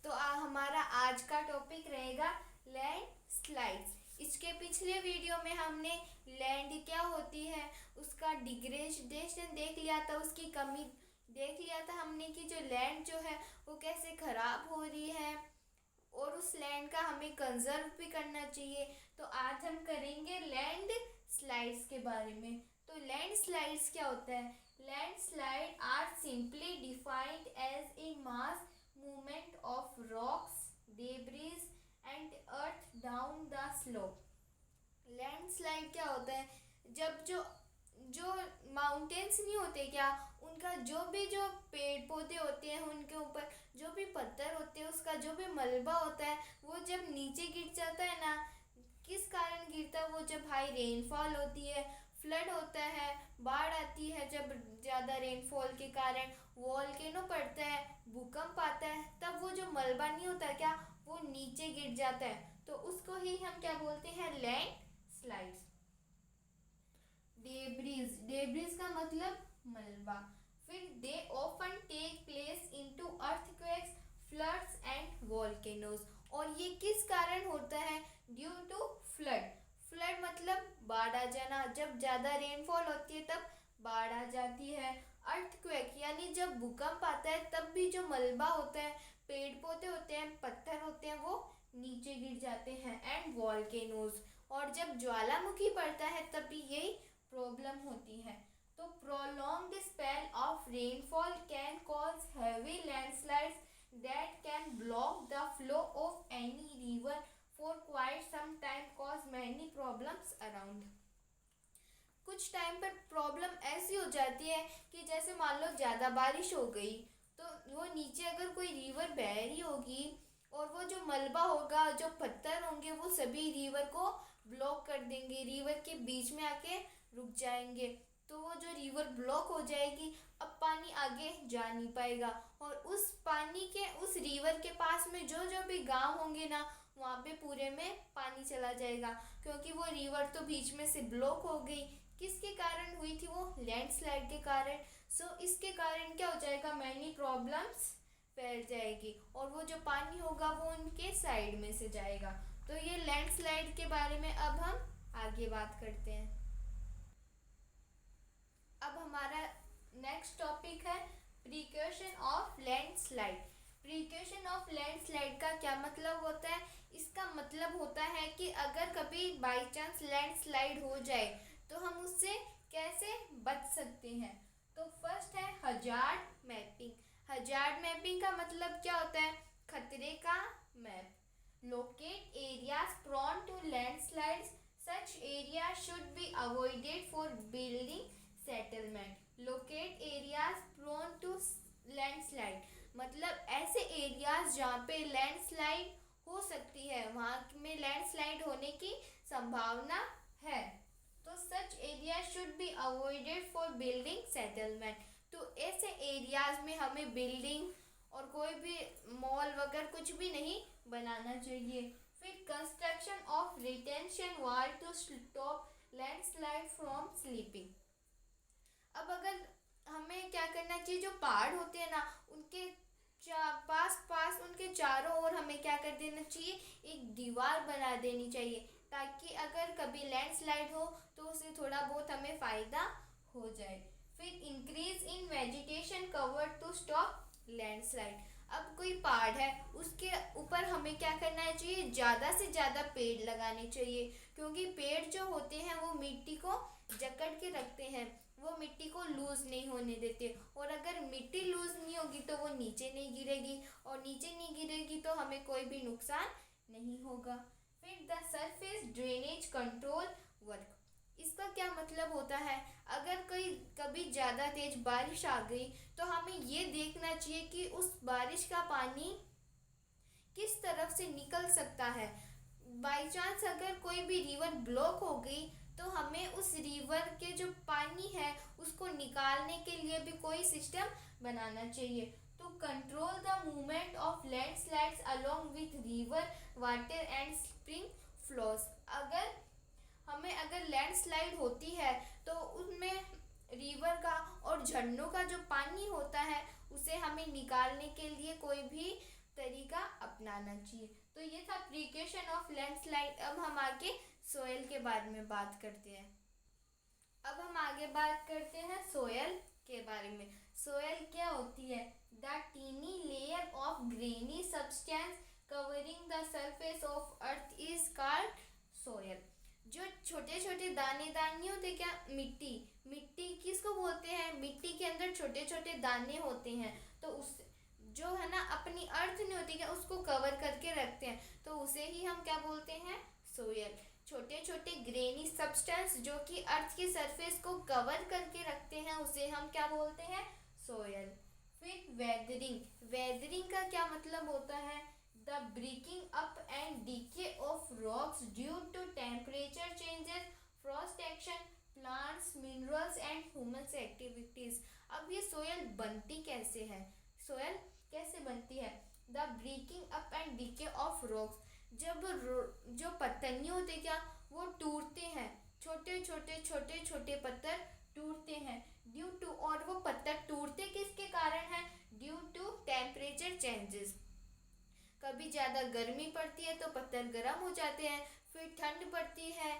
तो हमारा आज का टॉपिक रहेगा लैंड स्लाइड्स। इसके पिछले वीडियो में हमने लैंड क्या होती है उसका डिग्रेडेशन देख लिया था, उसकी कमी देख लिया था हमने कि जो लैंड जो है वो कैसे ख़राब हो रही है और उस लैंड का हमें कंजर्व भी करना चाहिए। तो आज हम करेंगे लैंड स्लाइड्स के बारे में। तो लैंड स्लाइड्स क्या होता है? Landslide are simply defined as a mass movement of rocks, debris and earth down the slope। Landslide क्या होता है? जब जो जो माउंटेन्स नहीं होते क्या, उनका जो पेड़ पौधे होते हैं उनके ऊपर जो भी पत्थर होते हैं उसका जो भी मलबा होता है वो जब नीचे गिर जाता है ना, किस कारण गिरता है वो? जब हाई रेनफॉल होती है, फ्लड होता है, बाढ़ आती है, जब ज़्यादा रेनफॉल के कारण वॉल्केनो पड़ता है, भूकंप आता है, तब वो जो मलबा नहीं होता क्या, वो नीचे गिर जाता है। तो उसको ही हम क्या बोलते हैं? Land slides. डेब्रिज, डेब्रिज का मतलब मलबा। फिर they often take place into earthquakes, floods and volcanoes. और ये किस कारण होता है? Due to flood. फ्लड मतलब बाढ़ आ जाना, जब ज़्यादा रेनफॉल होती है तब बाढ़ आ जाती है। अर्थक्वेक यानी जब भूकंप आता है तब भी जो मलबा होता है, पेड़ पौधे होते हैं, पत्थर होते हैं, वो नीचे गिर जाते हैं। एंड वॉल्केनोज, और जब ज्वालामुखी पड़ता है तब भी यही प्रॉब्लम होती है। तो prolonged spell of rainfall can cause heavy landslides that can block the flow of any river for quite some time, cause many problems around। कुछ टाइम पर प्रॉब्लम ऐसी हो जाती है कि जैसे मान लो ज़्यादा बारिश हो गई तो वो नीचे अगर कोई रिवर बह रही होगी और वो जो मलबा होगा, जो पत्थर होंगे, वो सभी रिवर को ब्लॉक कर देंगे, रिवर के बीच में आके रुक जाएंगे। तो वो जो रिवर ब्लॉक हो जाएगी, अब पानी आगे जा नहीं पाएगा। और उस पानी के, उस रिवर के पास में जो भी गांव होंगे ना, वहाँ पे पूरे में पानी चला जाएगा, क्योंकि वो रिवर तो बीच में से ब्लॉक हो गई। किसके कारण हुई थी? वो लैंडस्लाइड के कारण। सो इसके कारण क्या हो जाएगा? मैनी प्रॉब्लम्स फैल जाएगी और वो जो पानी होगा वो उनके साइड में से जाएगा। तो ये लैंडस्लाइड के बारे में अब हम आगे बात करते हैं। अब हमारा नेक्स्ट टॉपिक है precaution of landslide. Precaution of landslide का क्या मतलब होता है? इसका मतलब होता है कि अगर कभी बाई चांस लैंडस्लाइड हो जाए तो हम उससे कैसे बच सकते हैं। तो फर्स्ट है हजार्ड मैपिंग। हजार्ड मैपिंग का मतलब क्या होता है? खतरे का मैप। Locate areas prone to landslides, such area should be avoided for building settlement. Locate areas prone to landslide मतलब ऐसे एरियाज जहाँ पे लैंडस्लाइड हो सकती है, वहाँ में लैंडस्लाइड होने की संभावना है। तो such area should be avoided for building settlement. तो ऐसे एरियाज में हमें बिल्डिंग और कोई भी मॉल वगैरह कुछ भी नहीं बनाना चाहिए। फिर construction of retention wall to stop landslide from sleeping. अब अगर हमें क्या करना चाहिए, जो पहाड़ होते हैं ना, उनके पास उनके चारों ओर हमें क्या कर देना चाहिए? एक दीवार बना देनी चाहिए, ताकि अगर कभी लैंडस्लाइड हो तो उससे थोड़ा बहुत हमें फ़ायदा हो जाए। फिर increase in vegetation cover to stop landslide. अब कोई पहाड़ है, उसके ऊपर हमें क्या करना चाहिए? ज़्यादा से ज़्यादा पेड़ लगाने चाहिए, क्योंकि पेड़ जो होते हैं वो मिट्टी को जकड़ के रखते हैं, वो मिट्टी को लूज़ नहीं होने देते। और अगर मिट्टी लूज़ नहीं होगी तो वो नीचे नहीं गिरेगी, और नीचे नहीं गिरेगी तो हमें कोई भी नुकसान नहीं होगा। फिर the surface drainage control work. इसका क्या मतलब होता है? अगर कोई कभी ज़्यादा तेज बारिश आ गई तो हमें ये देखना चाहिए कि उस बारिश का पानी किस तरफ से निकल सकता है। बाई चांस अगर कोई भी रिवर ब्लॉक हो गई तो हमें उस रिवर के जो पानी है उसको निकालने के लिए भी कोई सिस्टम बनाना चाहिए। तो control the movement of landslides along with river water and spring flows. अगर लैंडस्लाइड होती है तो उसमें रिवर का और झरनों का जो पानी होता है उसे हमें निकालने के लिए कोई भी तरीका अपनाना चाहिए। तो ये था प्रिकॉशन ऑफ लैंडस्लाइड। अब हम आगे सोयल के बारे में बात करते हैं। अब हम आगे बात करते हैं सोयल के बारे में। सोयल क्या होती है? The tiny layer of grainy substance covering the surface of earth is called soil. जो छोटे छोटे दाने नहीं होते क्या, मिट्टी किसको बोलते हैं? मिट्टी के अंदर छोटे छोटे दाने होते हैं, तो उस जो है ना अपनी अर्थ नहीं होती क्या, उसको कवर करके रखते हैं, तो उसे ही हम क्या बोलते हैं? सोयल। छोटे छोटे ग्रेनी सब्सटेंस जो कि अर्थ की सरफेस को कवर करके रखते हैं, उसे हम क्या बोलते हैं? सोयल। फिर वेदरिंग का क्या मतलब होता है? The breaking up and decay of rocks due to temperature changes, frost action, plants, minerals and human activities. अब ये सोयल बनती कैसे है? सोयल कैसे बनती है? The breaking up and decay of rocks, जब जो पत्थर नहीं होते क्या, वो टूटते हैं, छोटे छोटे पत्थर टूटते हैं ड्यू टू, और वो पत्थर टूटते किसके कारण है? Due to temperature changes. कभी ज़्यादा गर्मी पड़ती है तो पत्थर गर्म हो जाते हैं, फिर ठंड पड़ती है,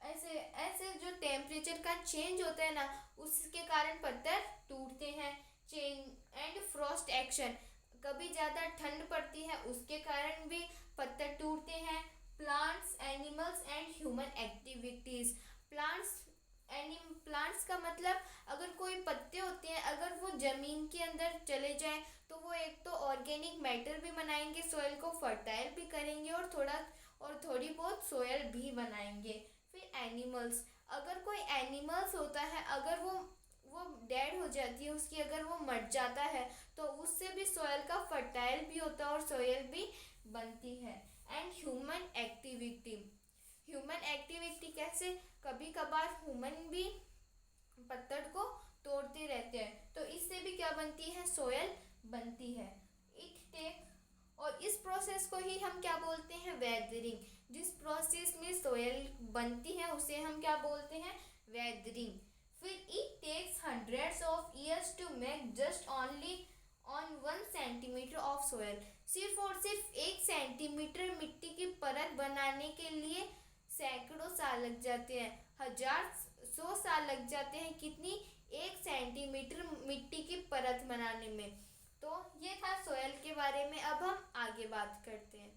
ऐसे ऐसे जो टेम्परेचर का चेंज होता है ना, उसके कारण पत्थर टूटते हैं। चेंज एंड फ्रॉस्ट एक्शन, कभी ज़्यादा ठंड पड़ती है उसके कारण भी पत्थर टूटते हैं। Plants, animals and human activities. Plants का मतलब अगर कोई पत्ते होते हैं, अगर वो ज़मीन के अंदर चले जाएं तो वो एक तो ऑर्गेनिक मैटर भी बनाएंगे, सॉइल को फर्टाइल भी करेंगे, और थोड़ी बहुत सोयल भी बनाएंगे। फिर एनिमल्स, अगर कोई एनिमल्स होता है, अगर वो डेड हो जाती है उसकी, अगर वो मर जाता है तो उससे भी सॉइल का फर्टाइल भी होता है और सॉइल भी बनती है। एंड ह्यूमन एक्टिविटी कैसे? कभी कभार ह्यूमन भी पत्थर को तोड़ते रहते हैं, तो इससे भी क्या बनती है? सोयल बनती है। और इस प्रोसेस को ही हम क्या बोलते हैं? वेदरिंग। जिस प्रोसेस में सोयल बनती है उसे हम क्या बोलते हैं? वेदरिंग। फिर it takes hundreds of years to make just only on 1 centimetre of soil. सिर्फ और सिर्फ 1 सेंटीमीटर मिट्टी की परत बनाने के लिए सैकड़ों साल लग जाते हैं, 1,000 साल लग जाते हैं। कितनी? 1 सेंटीमीटर मिट्टी की परत बनाने में। तो ये था सोयल के बारे में। अब हम आगे बात करते हैं।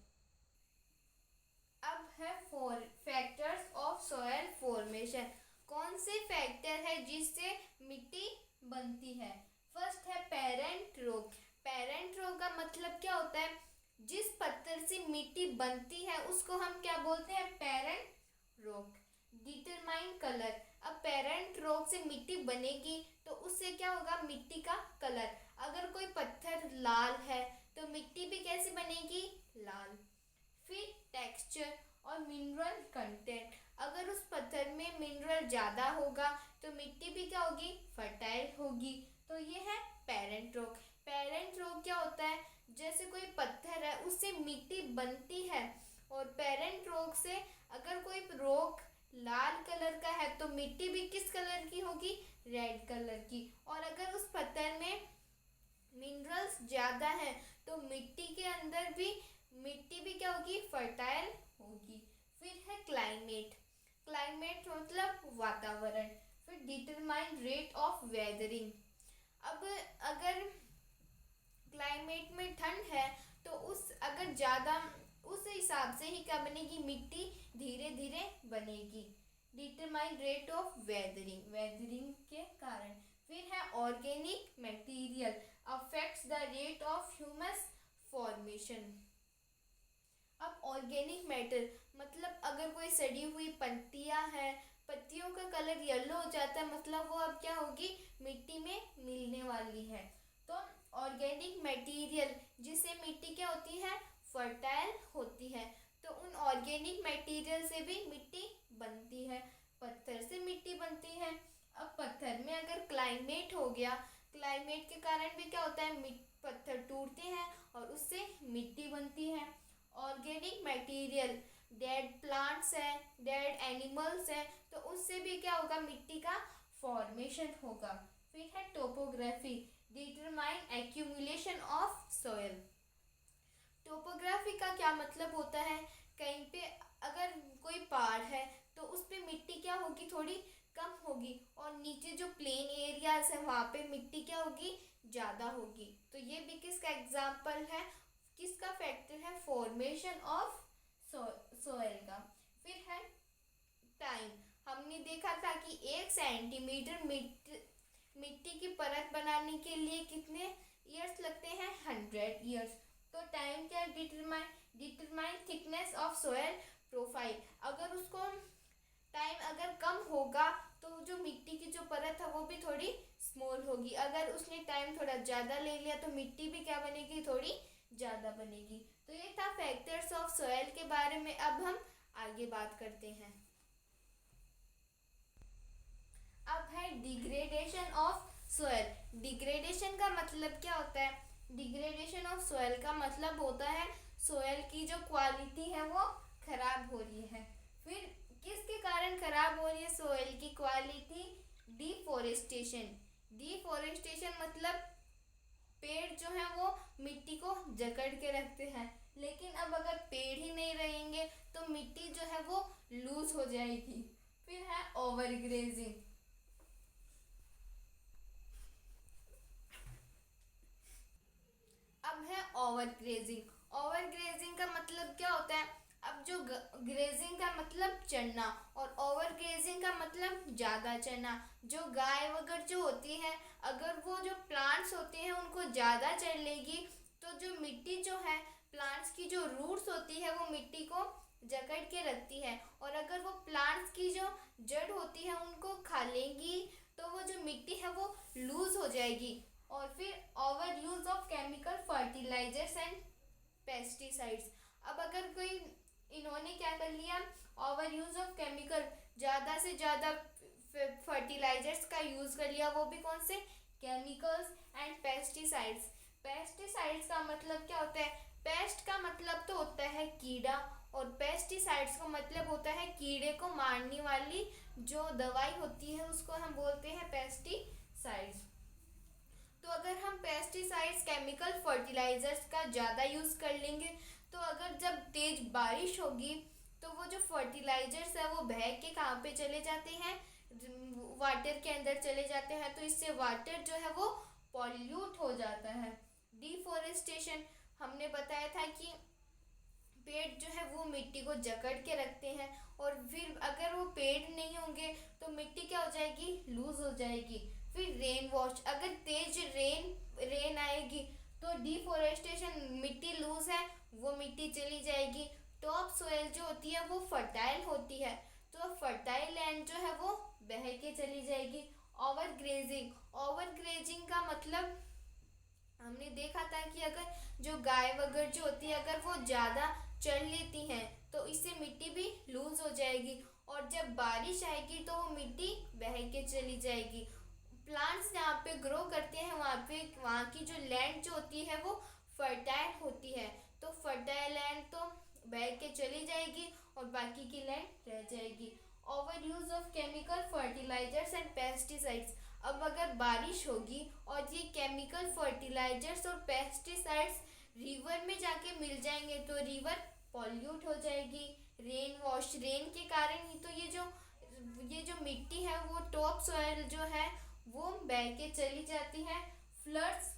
अब है फैक्टर्स ऑफ सोयल फॉर्मेशन। कौन से फैक्टर है जिससे मिट्टी बनती है? फर्स्ट है पेरेंट रॉक। पेरेंट रॉक का मतलब क्या होता है? जिस पत्थर से मिट्टी बनती है उसको हम क्या बोलते हैं? Parent rock. Determine colour. अब पेरेंट रॉक से मिट्टी बनेगी तो उससे क्या होगा? मिट्टी का कलर। अगर कोई पत्थर लाल है तो मिट्टी भी कैसी बनेगी? लाल। फिर टेक्सचर और मिनरल कंटेंट। अगर उस पत्थर में मिनरल ज़्यादा होगा तो मिट्टी भी क्या होगी? फर्टाइल होगी। तो ये है पेरेंट रॉक। पेरेंट रॉक क्या होता है? जैसे कोई पत्थर है उससे मिट्टी बनती है, और पेरेंट रॉक से अगर कोई रॉक लाल कलर का है तो मिट्टी भी किस कलर की होगी? रेड कलर की। और अगर उस पत्थर में मिनरल्स ज़्यादा हैं तो मिट्टी के अंदर भी मिट्टी भी क्या होगी? फर्टाइल होगी। फिर है क्लाइमेट। क्लाइमेट मतलब वातावरण। फिर डिटरमाइन रेट ऑफ वेदरिंग। अब अगर क्लाइमेट में ठंड है तो अगर ज़्यादा उस हिसाब से ही क्या बनेगी? मिट्टी धीरे धीरे बनेगी। डिटरमाइन रेट ऑफ वेदरिंग के कारण। फिर है organic material affects the rate of humus formation. अब ऑर्गेनिक मैटर मतलब अगर कोई सड़ी हुई पत्तियां हैं, पत्तियों का कलर येलो हो जाता है, मतलब वो अब क्या होगी? मिट्टी में मिलने वाली है। तो ऑर्गेनिक मटेरियल जिससे मिट्टी क्या होती है? फर्टाइल होती है। तो उन ऑर्गेनिक मटेरियल से भी मिट्टी बनती है। पत्थर से मिट्टी बनती है। अब पत्थर में अगर क्लाइमेट हो गया, क्लाइमेट के कारण भी क्या होता है? पत्थर टूटते हैं और उससे मिट्टी बनती है। ऑर्गेनिक मटेरियल डेड प्लांट्स है, डेड एनिमल्स है, तो उससे भी क्या होगा? मिट्टी का फॉर्मेशन होगा। फिर है topography determine accumulation of soil. क्या मतलब होता है, कहीं पे अगर कोई पहाड़ है तो उस पे मिट्टी क्या होगी, थोड़ी कम होगी, और नीचे जो प्लेन एरियाज है वहाँ पे मिट्टी क्या होगी, ज़्यादा होगी। तो ये भी किसका एग्जाम्पल है, किसका फैक्टर है, फॉर्मेशन ऑफ सोयल का। फिर है टाइम। हमने देखा था कि 1 सेंटीमीटर मिट्टी की परत बनाने के लिए कितने ईयर्स लगते हैं, 100 ईयर्स। तो टाइम क्या determine thickness of soil profile. अगर उसको टाइम अगर कम होगा तो जो मिट्टी की जो परत है वो भी थोड़ी स्मॉल होगी। अगर उसने टाइम थोड़ा ज़्यादा ले लिया तो मिट्टी भी क्या बनेगी, थोड़ी ज़्यादा बनेगी। तो ये था फैक्टर्स ऑफ सोयल के बारे में। अब हम आगे बात करते हैं। अब है डिग्रेडेशन ऑफ सोयल। डिग्रेडेशन का मतलब क्या होता है, डिग्रेडेशन ऑफ सोयल का मतलब होता है सोयल की जो क्वालिटी है वो खराब हो रही है। फिर किसके कारण खराब हो रही है सोयल की क्वालिटी, डिफोरेस्टेशन। डिफोरेस्टेशन मतलब पेड़ जो है वो मिट्टी को जकड़ के रखते हैं, लेकिन अब अगर पेड़ ही नहीं रहेंगे तो मिट्टी जो है वो लूज हो जाएगी। फिर है ओवरग्रेजिंग। अब है ओवरग्रेजिंग। ओवरग्रेजिंग का मतलब क्या होता है, अब जो ग्रेजिंग का मतलब चढ़ना और ओवरग्रेजिंग का मतलब ज़्यादा चढ़ना। जो गाय वगैरह जो होती है अगर वो जो प्लांट्स होते हैं उनको ज़्यादा चढ़ लेगी तो जो मिट्टी जो है, प्लांट्स की जो रूट्स होती है वो मिट्टी को जकड़ के रखती है, और अगर वो प्लांट्स की जो जड़ होती है उनको खा लेंगी तो वो जो मिट्टी है वो लूज हो जाएगी। और फिर over use of chemical fertilizers and pesticides. अब अगर कोई इन्होंने क्या कर लिया, ओवर यूज ऑफ केमिकल, ज़्यादा से ज़्यादा फर्टिलाइजर्स का यूज़ कर लिया, वो भी कौन से, केमिकल्स एंड पेस्टिसाइड्स। पेस्टिसाइड्स का मतलब क्या होता है, पेस्ट का मतलब तो होता है कीड़ा, और पेस्टिसाइड्स का मतलब होता है कीड़े को मारने वाली जो दवाई होती है उसको हम बोलते हैं पेस्टिसाइड्स। तो अगर हम पेस्टिसाइड्स केमिकल फर्टिलाइजर्स का ज़्यादा यूज़ कर लेंगे तो अगर जब तेज बारिश होगी तो वो जो फर्टिलाइजर्स है वो बह के कहाँ पे चले जाते हैं, वाटर के अंदर चले जाते हैं, तो इससे वाटर जो है वो पॉल्यूट हो जाता है। डिफोरेस्टेशन, हमने बताया था कि पेड़ जो है वो मिट्टी को जकड़ के रखते हैं, और फिर अगर वो पेड़ नहीं होंगे तो मिट्टी क्या हो जाएगी, लूज हो जाएगी। फिर रेन वॉश, अगर तेज रेन आएगी तो डिफोरेस्टेशन, मिट्टी लूज है वो मिट्टी चली जाएगी। टॉप सोयल जो होती है वो फर्टाइल होती है, तो फर्टाइल लैंड जो है वो बह के चली जाएगी। ओवरग्रेजिंग, ओवरग्रेजिंग का मतलब हमने देखा था कि अगर जो गाय वगैरह जो होती है अगर वो ज़्यादा चढ़ लेती हैं तो इससे मिट्टी भी लूज हो जाएगी, और जब बारिश आएगी तो वो मिट्टी बह के चली जाएगी। प्लांट्स जहाँ पे ग्रो करते हैं वहाँ की जो लैंड जो होती है वो फर्टाइल होती है, तो फर्टाइल लैंड तो बह के चली जाएगी और बाकी की लैंड रह जाएगी। Over use of chemical fertilizers and pesticides. अब अगर बारिश होगी और ये केमिकल फर्टिलाइजर्स और पेस्टिसाइड्स रिवर में जाके मिल जाएंगे तो रिवर पॉल्यूट हो जाएगी। रेन वॉश, रेन के कारण ही तो ये जो मिट्टी है वो टॉप सॉइल जो है वो बह के चली जाती है। फ्लड्स,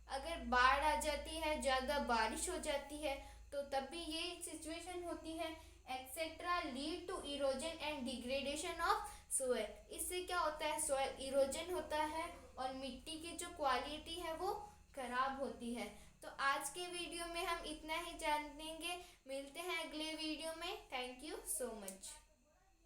अगर बाढ़ आ जाती है, ज़्यादा बारिश हो जाती है तो तब भी ये सिचुएशन होती है। Etcetera lead to erosion and degradation of soil. इससे क्या होता है, सोयल इरोजन होता है और मिट्टी की जो क्वालिटी है वो खराब होती है। तो आज के वीडियो में हम इतना ही जानेंगे, मिलते हैं अगले वीडियो में। Thank you so much.